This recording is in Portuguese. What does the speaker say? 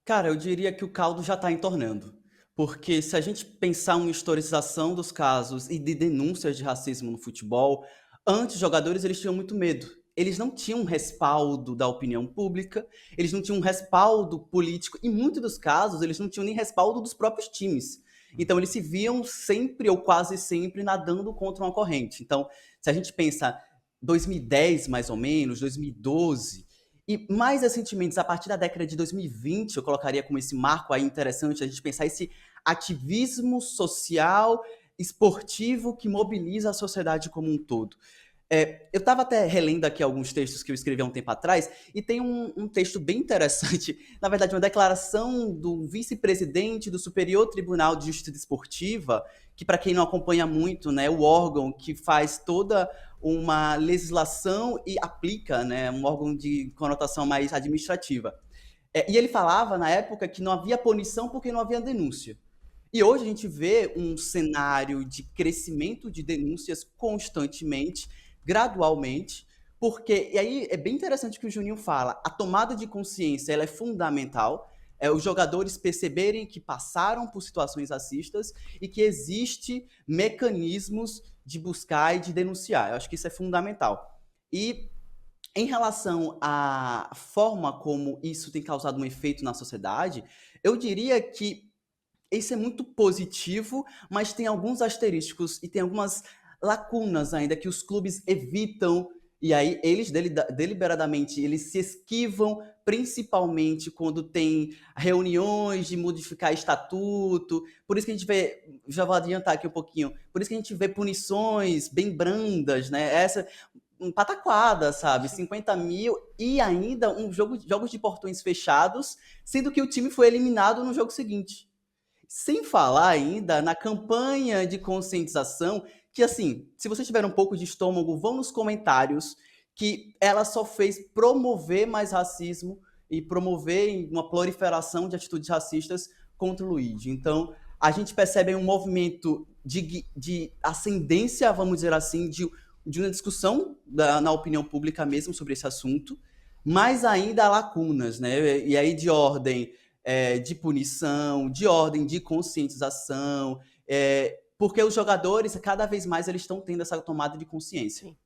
Cara, eu diria que o caldo já está entornando. Porque se a gente pensar uma historicização dos casos e de denúncias de racismo no futebol, antes os jogadores eles tinham muito medo. Eles não tinham um respaldo da opinião pública, eles não tinham um respaldo político, e em muitos dos casos eles não tinham nem respaldo dos próprios times. Então eles se viam sempre ou quase sempre nadando contra uma corrente. Então, se a gente pensa 2010 mais ou menos, 2012, e mais recentemente, a partir da década de 2020, eu colocaria como esse marco aí interessante a gente pensar esse ativismo social, esportivo que mobiliza a sociedade como um todo. Eu estava até relendo aqui alguns textos que eu escrevi há um tempo atrás, e tem um texto bem interessante, na verdade, uma declaração do vice-presidente do Superior Tribunal de Justiça Esportiva, que, para quem não acompanha muito, né, o órgão que faz toda uma legislação e aplica, né, um órgão de conotação mais administrativa. E ele falava, na época, que não havia punição porque não havia denúncia. E hoje a gente vê um cenário de crescimento de denúncias constantemente, gradualmente, porque, e aí é bem interessante o que o Juninho fala, a tomada de consciência ela é fundamental, os jogadores perceberem que passaram por situações racistas e que existe mecanismos de buscar e de denunciar. Eu acho que isso é fundamental. E em relação à forma como isso tem causado um efeito na sociedade, eu diria que isso é muito positivo, mas tem alguns asterísticos e tem algumas lacunas ainda que os clubes evitam, e aí eles deliberadamente eles se esquivam, principalmente quando tem reuniões de modificar estatuto. Por isso que a gente vê, já vou adiantar aqui um pouquinho, por isso que a gente vê punições bem brandas, né? Essa pataquada, sabe? Sim. 50 mil e ainda jogos de portões fechados, sendo que o time foi eliminado no jogo seguinte. Sem falar ainda na campanha de conscientização, que assim, se vocês tiverem um pouco de estômago, vão nos comentários, que ela só fez promover mais racismo e promover uma proliferação de atitudes racistas contra o Luigi. Então, a gente percebe um movimento de ascendência, vamos dizer assim, de uma discussão na opinião pública mesmo sobre esse assunto, mas ainda há lacunas, né? E aí de ordem de punição, de ordem de conscientização, porque os jogadores, cada vez mais, eles estão tendo essa tomada de consciência. Sim.